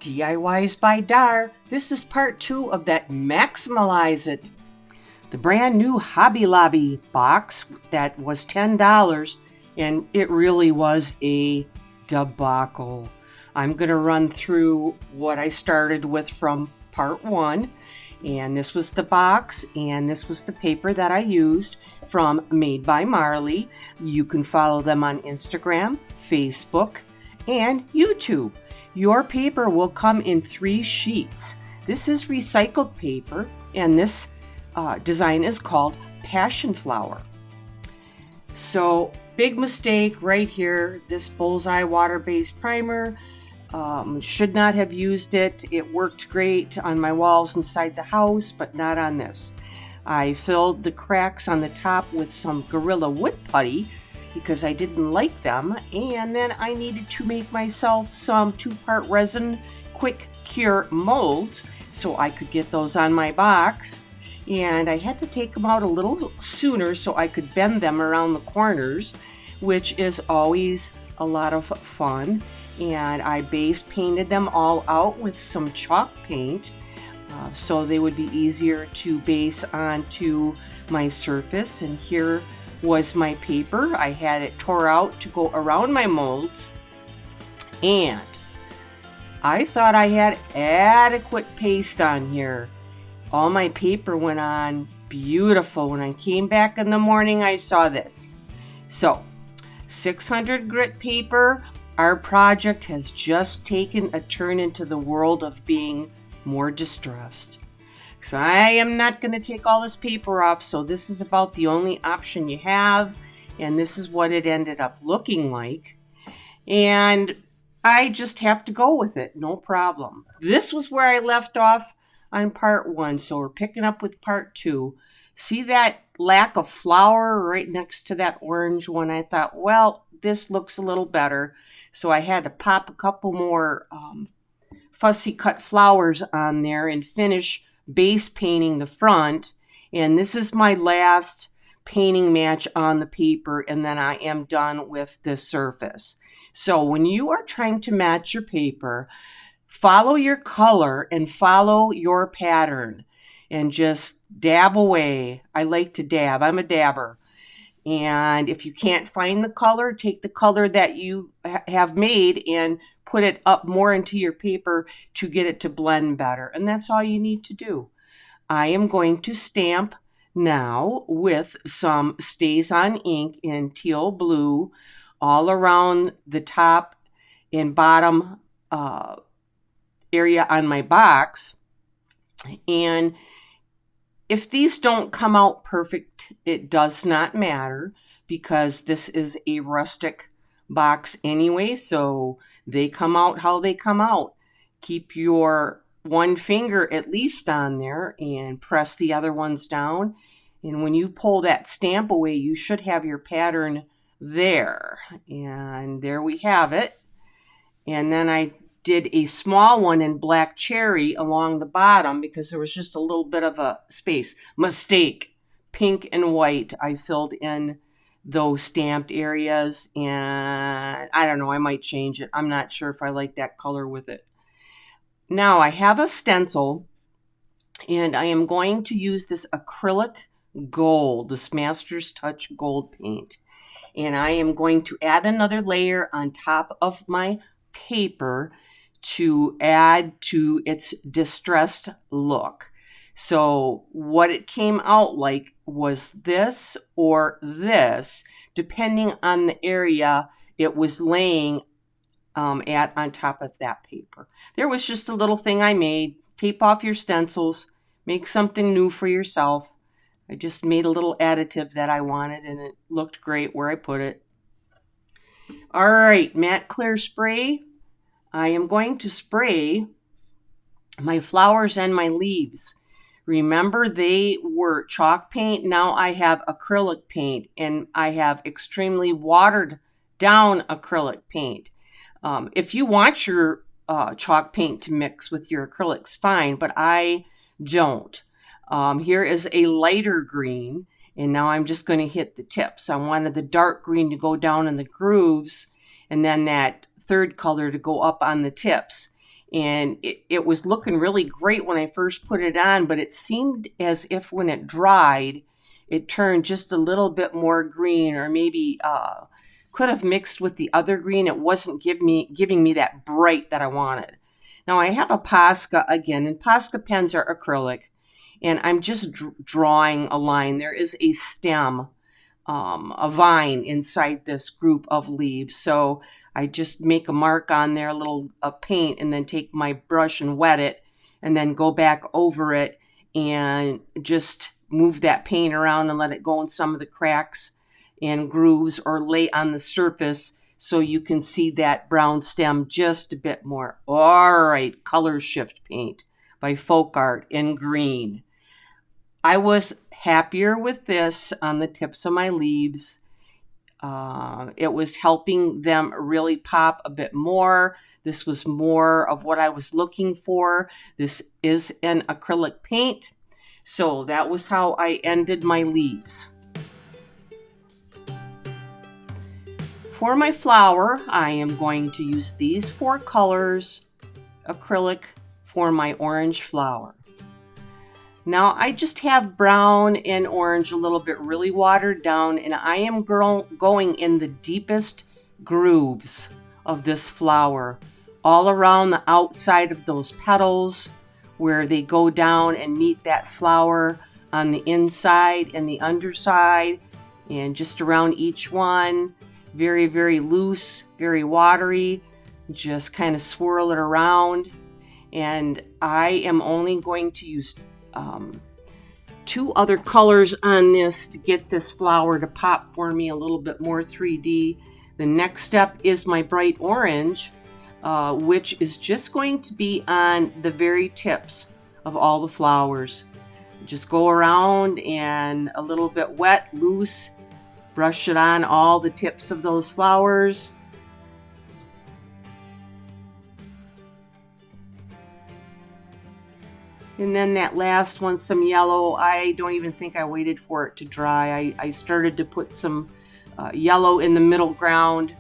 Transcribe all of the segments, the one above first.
Diys-by-dar. This is part 2 of that Maximalize It. The brand new Hobby Lobby box that was $10, and it really was a debacle. I'm going to run through what I started with from part 1. And this was the box, and this was the paper that I used from Made by Marley. You can follow them on Instagram, Facebook, and YouTube. Your paper will come in 3 sheets. This is recycled paper, and this design is called Passion Flower. So, big mistake right here. This Bullseye water-based primer. Should not have used it. It worked great on my walls inside the house, but not on this. I filled the cracks on the top with some Gorilla Wood Putty because I didn't like them, and then I needed to make myself some 2-part resin quick cure molds so I could get those on my box. And I had to take them out a little sooner so I could bend them around the corners, which is always a lot of fun. And I base painted them all out with some chalk paint so they would be easier to base onto my surface. And here was my paper. I had it tore out to go around my molds, and I thought I had adequate paste on here. All my paper went on beautiful. When I came back in the morning, I saw this. So 600 grit paper. Our project has just taken a turn into the world of being more distressed. So I am not going to take all this paper off, so this is about the only option you have, and this is what it ended up looking like. And I just have to go with it, no problem. This was where I left off on part 1, so we're picking up with part 2. See that lack of flower right next to that orange one? I thought, well, this looks a little better. So I had to pop a couple more fussy cut flowers on there and finish base painting the front. And this is my last painting match on the paper, and then I am done with the surface. So when you are trying to match your paper, follow your color and follow your pattern and just dab away. I like to dab. I'm a dabber. And if you can't find the color, take the color that you have made and put it up more into your paper to get it to blend better. And that's all you need to do. I am going to stamp now with some Stays On ink in teal blue all around the top and bottom area on my box. And if these don't come out perfect, it does not matter because this is a rustic box anyway, so they come out how they come out. Keep your one finger at least on there and press the other ones down. And when you pull that stamp away, you should have your pattern there. And there we have it. And then I did a small one in black cherry along the bottom because there was just a little bit of a space. Mistake. Pink and white. I filled in those stamped areas, and I don't know, I might change it. I'm not sure if I like that color with it. Now I have a stencil, and I am going to use this acrylic gold, this Master's Touch gold paint. And I am going to add another layer on top of my paper to add to its distressed look. So what it came out like was this or this, depending on the area it was laying at on top of that paper. There was just a little thing I made. Tape off your stencils, make something new for yourself. I just made a little additive that I wanted, and it looked great where I put it. All right, matte clear spray. I am going to spray my flowers and my leaves. Remember, they were chalk paint. Now I have acrylic paint, and I have extremely watered down acrylic paint. If you want your chalk paint to mix with your acrylics, fine, but I don't. Here is a lighter green, and now I'm just going to hit the tips. I wanted the dark green to go down in the grooves, and then that third color to go up on the tips. And it was looking really great when I first put it on, but it seemed as if when it dried, it turned just a little bit more green, or maybe could have mixed with the other green. It wasn't giving me that bright that I wanted. Now I have a Posca again, and Posca pens are acrylic, and I'm just drawing a line. There is a stem, a vine inside this group of leaves. So I just make a mark on there, a paint, and then take my brush and wet it, and then go back over it and just move that paint around and let it go in some of the cracks and grooves, or lay on the surface so you can see that brown stem just a bit more. All right, Color Shift Paint by Folk Art in green. I was happier with this on the tips of my leaves. It was helping them really pop a bit more. This was more of what I was looking for. This is an acrylic paint. So that was how I ended my leaves. For my flower, I am going to use these 4 colors acrylic for my orange flower. Now I just have brown and orange a little bit really watered down, and I am going in the deepest grooves of this flower, all around the outside of those petals where they go down and meet that flower on the inside and the underside, and just around each one. Very, very loose, very watery. Just kind of swirl it around. And I am only going to use 2 other colors on this to get this flower to pop for me a little bit more 3D. The next step is my bright orange, which is just going to be on the very tips of all the flowers. Just go around and a little bit wet, loose, brush it on all the tips of those flowers. And then that last one, some yellow. I don't even think I waited for it to dry. I started to put some yellow in the middle ground.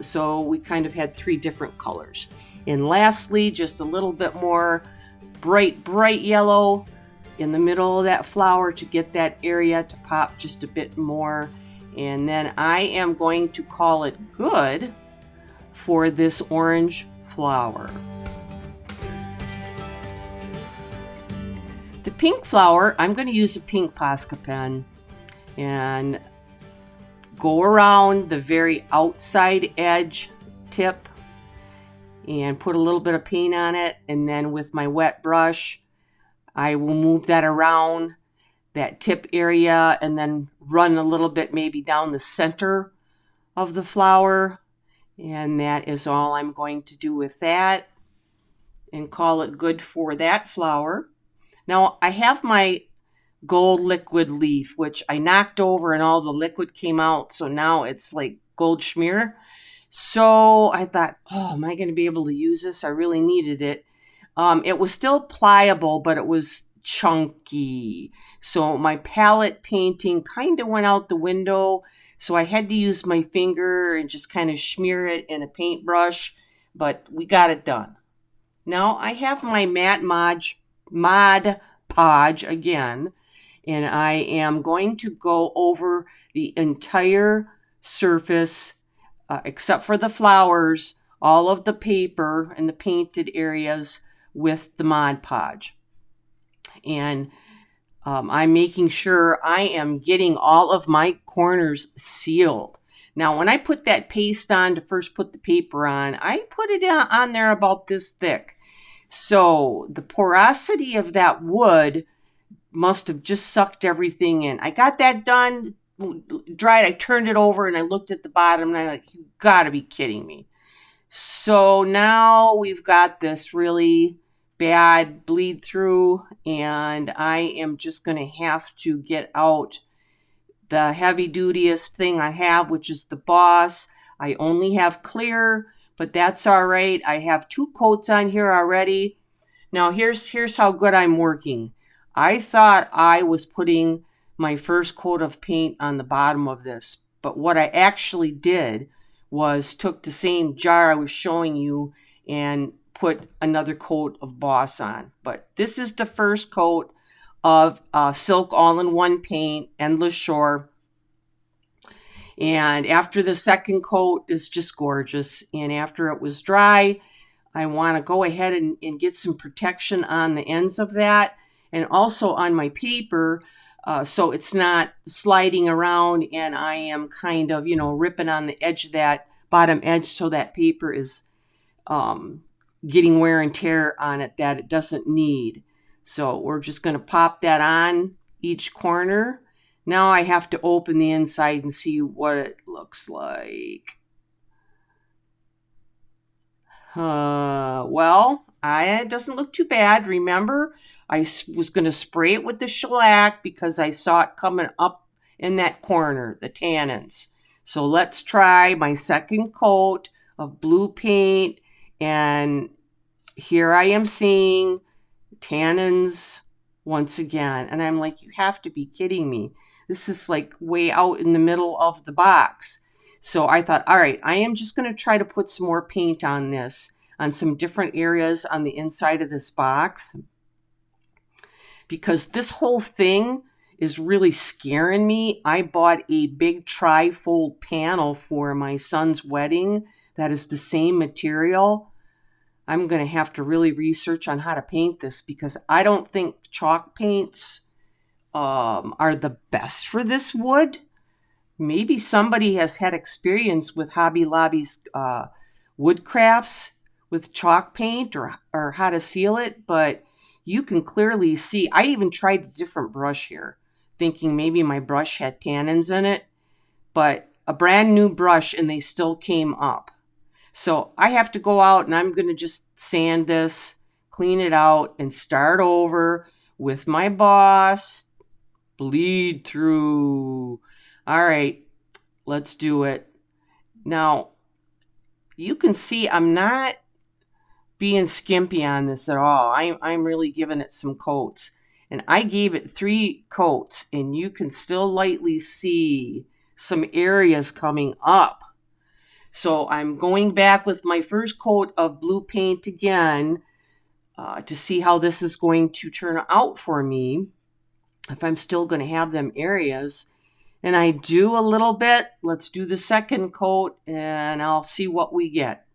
So we kind of had 3 different colors. And lastly, just a little bit more bright yellow in the middle of that flower to get that area to pop just a bit more. And then I am going to call it good for this orange flower. The pink flower, I'm going to use a pink Posca pen and go around the very outside edge tip and put a little bit of paint on it. And then with my wet brush, I will move that around that tip area and then run a little bit maybe down the center of the flower. And that is all I'm going to do with that and call it good for that flower. Now I have my gold liquid leaf, which I knocked over and all the liquid came out. So now it's like gold schmear. So I thought, oh, am I going to be able to use this? I really needed it. It was still pliable, but it was chunky. So my palette painting kind of went out the window. So I had to use my finger and just kind of smear it in a paintbrush, but we got it done. Now I have my matte Mod Podge again, and I am going to go over the entire surface, except for the flowers, all of the paper and the painted areas with the Mod Podge. And I'm making sure I am getting all of my corners sealed. Now, when I put that paste on to first put the paper on, I put it on there about this thick. So the porosity of that wood must have just sucked everything in. I got that done, dried. I turned it over and I looked at the bottom and I'm like, you gotta be kidding me. So now we've got this really bad bleed through, and I am just going to have to get out the heavy dutyest thing I have, which is the Boss. I only have clear, but that's all right. I have 2 coats on here already. Now here's how good I'm working. I thought I was putting my first coat of paint on the bottom of this, but what I actually did was took the same jar I was showing you and put another coat of Boss on. But this is the first coat of Silk All-in-One paint, Endless Shore. And after the second coat is just gorgeous. And after it was dry, I want to go ahead and get some protection on the ends of that and also on my paper, so it's not sliding around and I am kind of, ripping on the edge of that bottom edge, so that paper is getting wear and tear on it that it doesn't need. So we're just going to pop that on each corner. Now I have to open the inside and see what it looks like. Well, it doesn't look too bad. Remember, I was going to spray it with the shellac because I saw it coming up in that corner, the tannins. So let's try my second coat of blue paint. And here I am seeing tannins once again. And I'm like, you have to be kidding me. This is like way out in the middle of the box. So I thought, all right, I am just going to try to put some more paint on this, on some different areas on the inside of this box, because this whole thing is really scaring me. I bought a big tri-fold panel for my son's wedding that is the same material. I'm going to have to really research on how to paint this because I don't think chalk paints are the best for this wood. Maybe somebody has had experience with Hobby Lobby's wood crafts with chalk paint or how to seal it, but you can clearly see. I even tried a different brush here, thinking maybe my brush had tannins in it, but a brand new brush and they still came up. So I have to go out and I'm going to just sand this, clean it out, and start over with my Boss. Bleed through. All right, let's do it. Now, you can see I'm not being skimpy on this at all. I'm really giving it some coats. And I gave it 3 coats, and you can still lightly see some areas coming up. So I'm going back with my first coat of blue paint again to see how this is going to turn out for me, if I'm still going to have them areas. And I do a little bit. Let's do the second coat and I'll see what we get.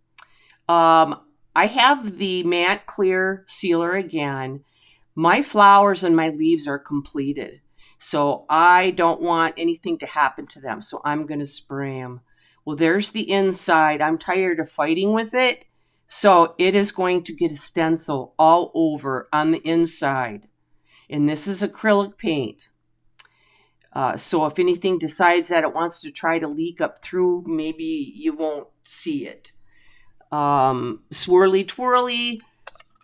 I have the matte clear sealer again. My flowers and my leaves are completed, so I don't want anything to happen to them. So I'm going to spray them. Well, there's the inside. I'm tired of fighting with it. So it is going to get a stencil all over on the inside. And this is acrylic paint. So if anything decides that it wants to try to leak up through, maybe you won't see it. Swirly twirly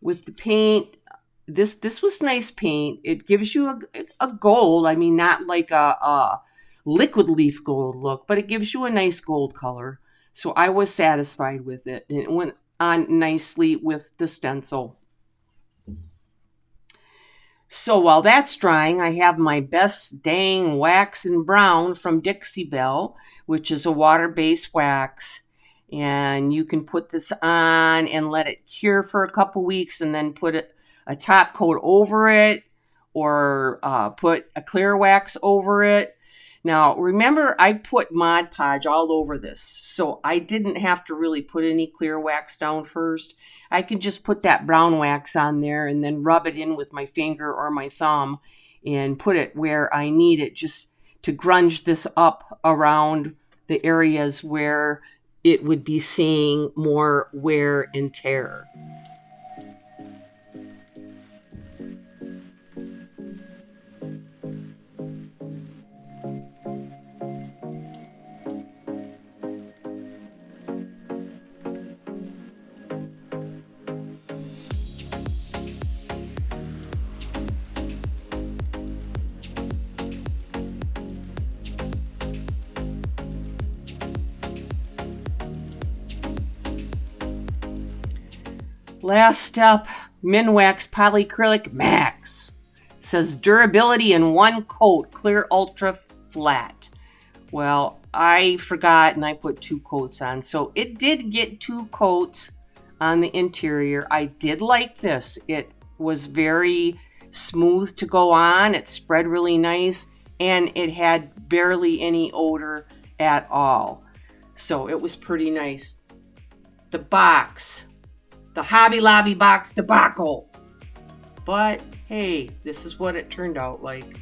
with the paint. This was nice paint. It gives you a gold. I mean, not like a liquid leaf gold look, but it gives you a nice gold color. So I was satisfied with it. And it went on nicely with the stencil. So while that's drying, I have my Best Dang Wax and Brown from Dixie Belle, which is a water-based wax. And you can put this on and let it cure for a couple weeks and then put a top coat over it or put a clear wax over it. Now, remember, I put Mod Podge all over this, so I didn't have to really put any clear wax down first. I can just put that brown wax on there and then rub it in with my finger or my thumb and put it where I need it, just to grunge this up around the areas where it would be seeing more wear and tear. Last step, Minwax Polyacrylic Max. Says durability in 1 coat, clear ultra flat. Well, I forgot and I put 2 coats on. So it did get 2 coats on the interior. I did like this. It was very smooth to go on. It spread really nice, and it had barely any odor at all. So it was pretty nice. The box, the Hobby Lobby box debacle. But hey, this is what it turned out like.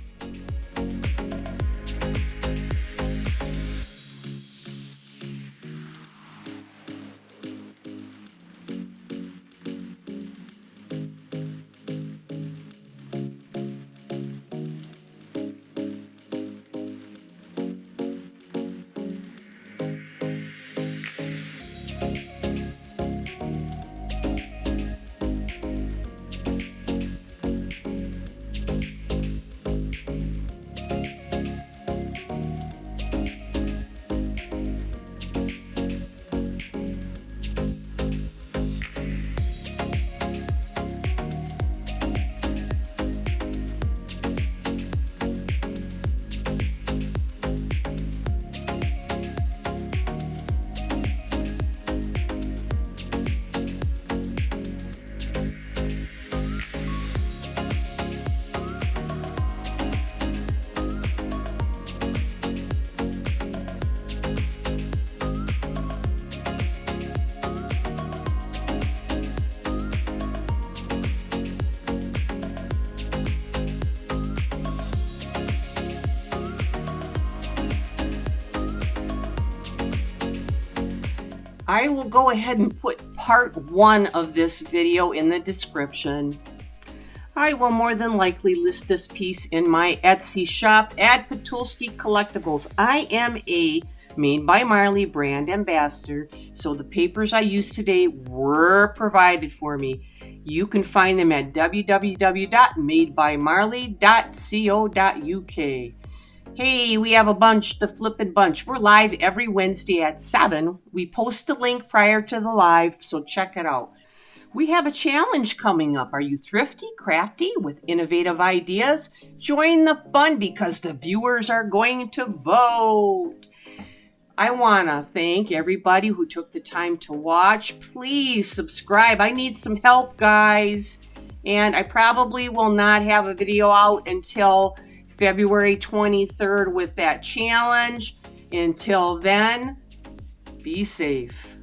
I will go ahead and put part 1 of this video in the description. I will more than likely list this piece in my Etsy shop at Patulski Collectibles. I am a Made by Marley brand ambassador, so the papers I used today were provided for me. You can find them at www.madebymarley.co.uk. Hey, we have a bunch, the Flippin' Bunch. We're live every Wednesday at 7. We post a link prior to the live, so check it out. We have a challenge coming up. Are you thrifty, crafty, with innovative ideas? Join the fun because the viewers are going to vote. I want to thank everybody who took the time to watch. Please subscribe. I need some help, guys. And I probably will not have a video out until February 23rd with that challenge. Until then, be safe.